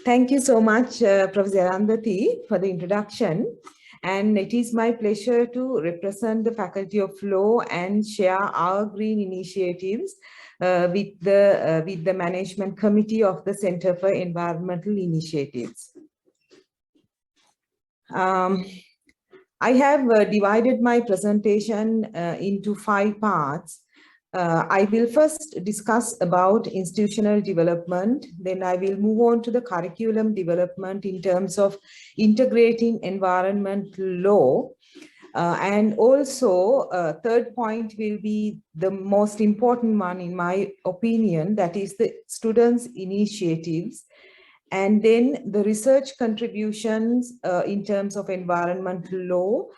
Thank you so much, Professor Arundhati, for the introduction. And it is my pleasure to represent the Faculty of Law and share our green initiatives with the Management Committee of the Center for Environmental Initiatives. I have divided my presentation into 5 parts. I will first discuss about institutional development, then I will move on to the curriculum development in terms of integrating environmental law. And also, third point will be the most important one in my opinion, that is the students' initiatives. And then the research contributions in terms of environmental law.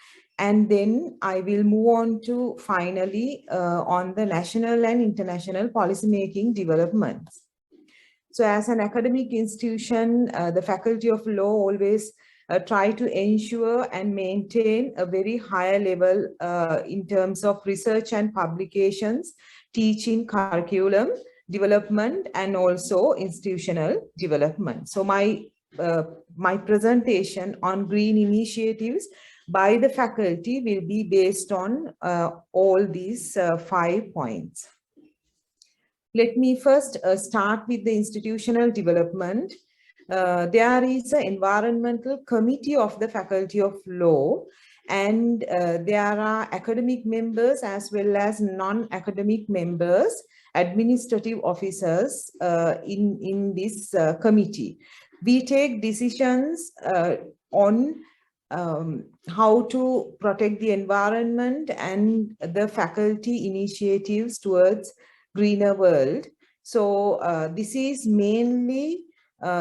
And then I will move on to finally on the national and international policymaking developments. So as an academic institution, the Faculty of Law always try to ensure and maintain a very high level in terms of research and publications, teaching, curriculum, development, and also institutional development. So my presentation on green initiatives by the faculty will be based on all these 5 points. Let me first start with the institutional development. There is an environmental committee of the Faculty of Law, and there are academic members as well as non-academic members, administrative officers in this committee. We take decisions on how to protect the environment and the faculty initiatives towards greener world. So this is mainly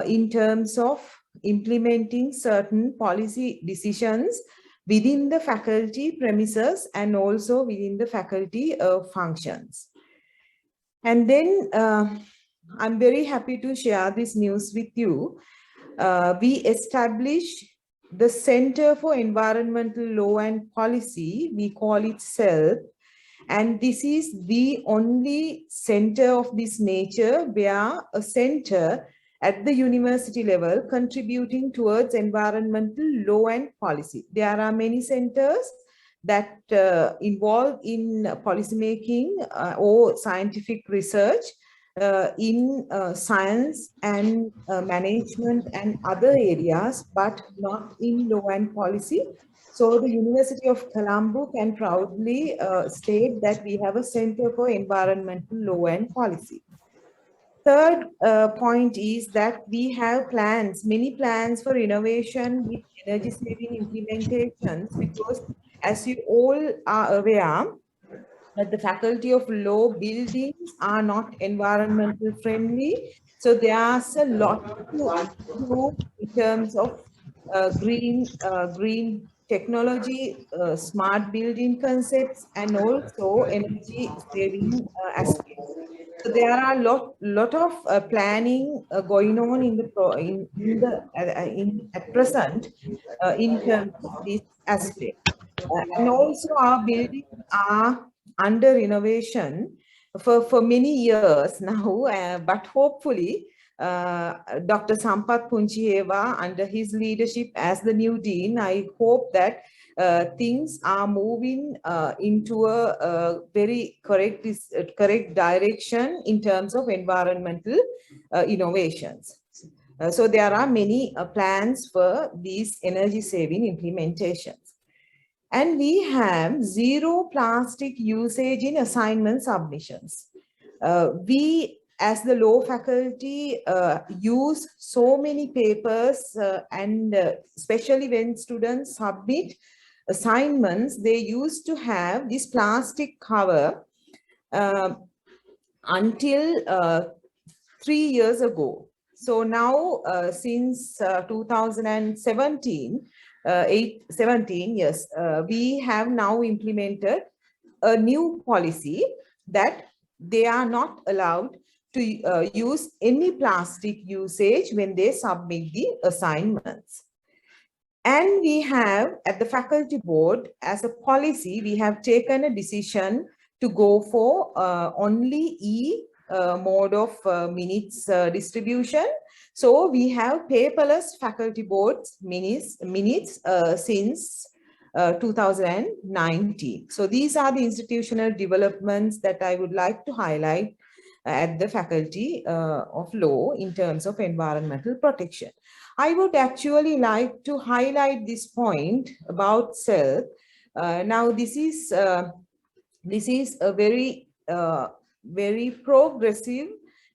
in terms of implementing certain policy decisions within the faculty premises and also within the faculty functions. And then I'm very happy to share this news with you. We established the Center for Environmental Law and Policy, we call it CELP, and this is the only center of this nature where a center at the university level contributing towards environmental law and policy. There are many centers that involve in policymaking or scientific research in science and management and other areas, but not in law and policy. So the University of Colombo can proudly state that we have a Center for Environmental Law and Policy. Third point is that we have plans, many plans for innovation with energy saving implementations, because as you all are aware, that the Faculty of Law buildings are not environmental friendly. So there's a lot to do in terms of green technology, smart building concepts, and also energy saving aspects. So there are a lot of planning going on at present in terms of this aspect. And also our buildings are under innovation for many years now, but hopefully Dr. Sampath Punchiheva, under his leadership as the new dean, I hope that things are moving into a very correct direction in terms of environmental innovations. So there are many plans for these energy saving implementations. And we have zero plastic usage in assignment submissions. We, as the law faculty, use so many papers and especially when students submit assignments, they used to have this plastic cover until 3 years ago. So now since 2017, 17, yes, we have now implemented a new policy that they are not allowed to use any plastic usage when they submit the assignments. And we have at the faculty board, as a policy, we have taken a decision to go for only mode of minutes distribution. So we have paperless faculty boards minutes since 2019. So these are the institutional developments that I would like to highlight at the Faculty of Law in terms of environmental protection. I would actually like to highlight this point about CELP. Now, this is a very progressive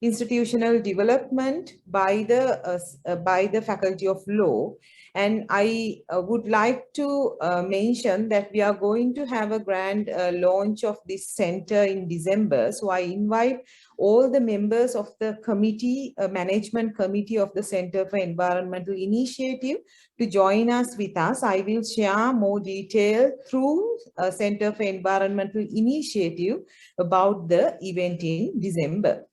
institutional development by the Faculty of Law. And I would like to mention that we are going to have a grand launch of this center in December. So I invite all the members of the committee, management committee of the Center for Environmental Initiative to join us with us. I will share more detail through Center for Environmental Initiative about the event in December.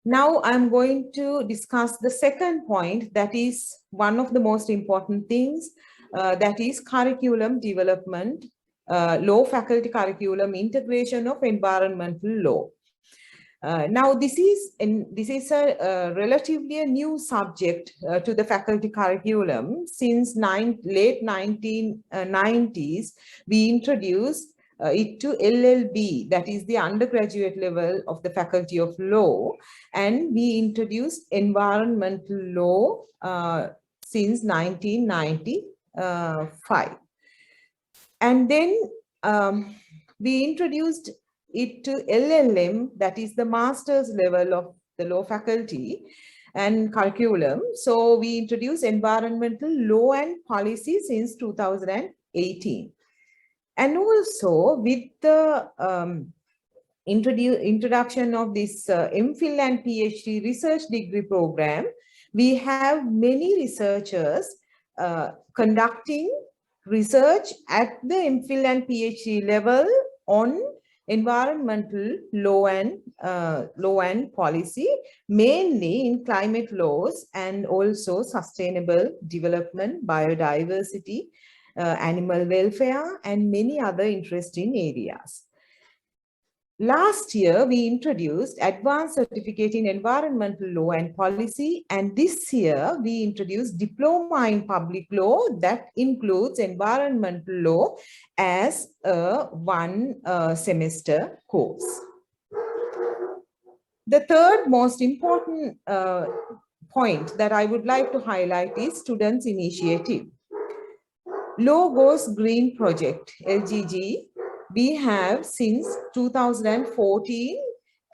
Now I'm going to discuss the second point, that is one of the most important things, that is curriculum development, law faculty curriculum integration of environmental law. Now this is a relatively a new subject to the faculty curriculum. Since late 1990s, we introduced it to LLB, that is the undergraduate level of the Faculty of Law, and we introduced environmental law since 1995. And then we introduced it to LLM, that is the master's level of the law faculty and curriculum. So we introduced environmental law and policy since 2018. And also with the introduction of this MPhil and PhD research degree program, we have many researchers conducting research at the MPhil and PhD level on environmental law and policy, mainly in climate laws and also sustainable development, biodiversity, animal welfare, and many other interesting areas. Last year, we introduced Advanced Certificate in Environmental Law and Policy, and this year we introduced Diploma in Public Law that includes environmental law as a one semester course. The third most important point that I would like to highlight is Students' Initiative. Law Goes Green Project, LGG, we have since 2014,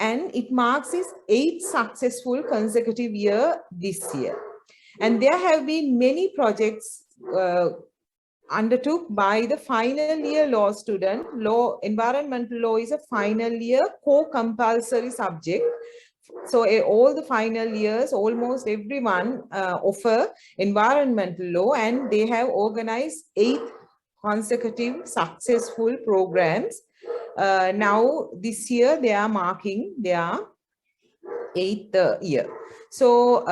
and it marks its 8th successful consecutive year this year. And there have been many projects undertook by the final year law student. Environmental law is a final year co-compulsory subject. So all the final years, almost everyone offer environmental law, and they have organized 8 consecutive successful programs. Now this year they are marking their 8th year. So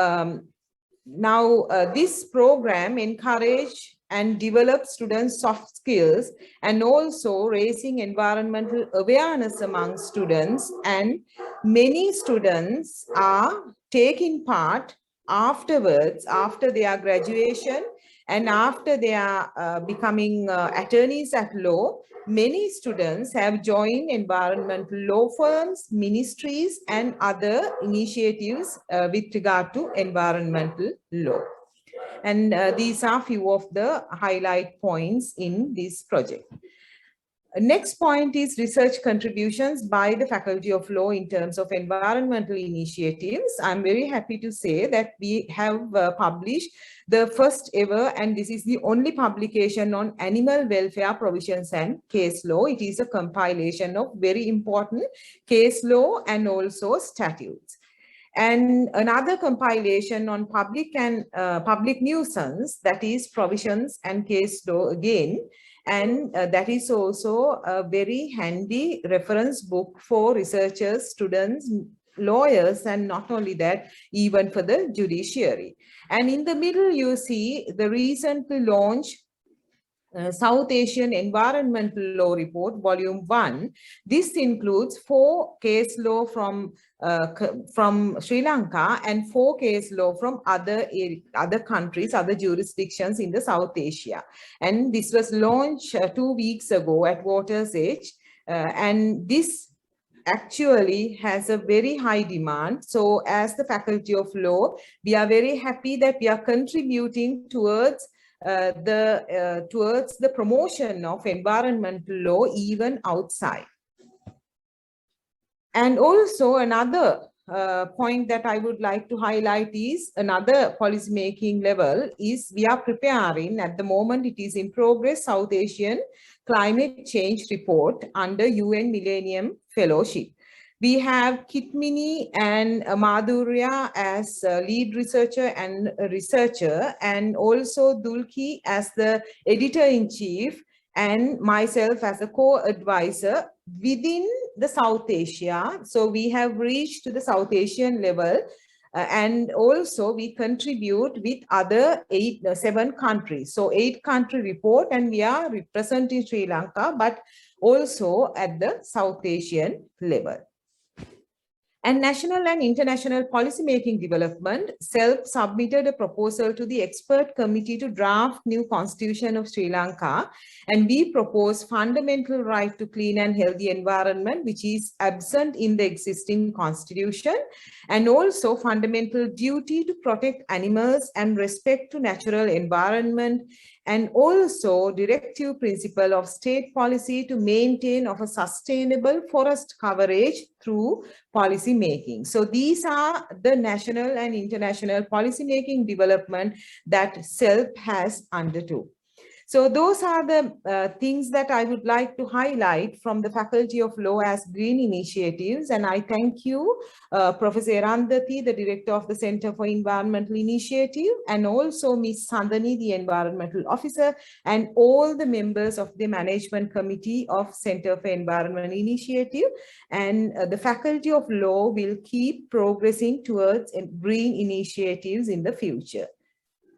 now this program encourage and develop students' soft skills and also raising environmental awareness among students, and many students are taking part afterwards, after their graduation and after they are becoming attorneys at law. Many students have joined environmental law firms, ministries, and other initiatives with regard to environmental law. And these are few of the highlight points in this project. Next point is research contributions by the Faculty of Law in terms of environmental initiatives. I'm very happy to say that we have published the first ever, and this is the only publication on animal welfare provisions and case law. It is a compilation of very important case law and also statutes. And another compilation on public and public nuisance, that is provisions and case law again. And that is also a very handy reference book for researchers, students, lawyers, and not only that, even for the judiciary. And in the middle, you see the recently launched South Asian Environmental Law Report, Volume 1. This includes 4 case law from Sri Lanka and 4 case law from other countries, other jurisdictions in the South Asia. And this was launched 2 weeks ago at Water's Edge. And this actually has a very high demand. So as the Faculty of Law, we are very happy that we are contributing towards the promotion of environmental law even outside. And also another point that I would like to highlight is another policy making level is we are preparing, at the moment it is in progress, South Asian Climate Change Report under UN Millennium Fellowship. We have Kitmini and Madhurya as lead researcher and also Dulki as the editor-in-chief, and myself as a co-advisor within the South Asia. So we have reached to the South Asian level, and also we contribute with other 7 countries. So 8-country report, and we are representing Sri Lanka, but also at the South Asian level. And National and International Policymaking Development, CELP submitted a proposal to the expert committee to draft new constitution of Sri Lanka. And we propose fundamental right to clean and healthy environment, which is absent in the existing constitution, and also fundamental duty to protect animals and respect to natural environment, and also directive principle of state policy to maintain of a sustainable forest coverage through policy making. So these are the national and international policy making development that CELP has undertook. So those are the things that I would like to highlight from the Faculty of Law as green initiatives. And I thank you, Professor Arandhati, the Director of the Center for Environmental Initiative, and also Ms. Sandani, the Environmental Officer, and all the members of the Management Committee of Center for Environmental Initiative. And the Faculty of Law will keep progressing towards green initiatives in the future.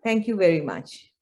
Thank you very much.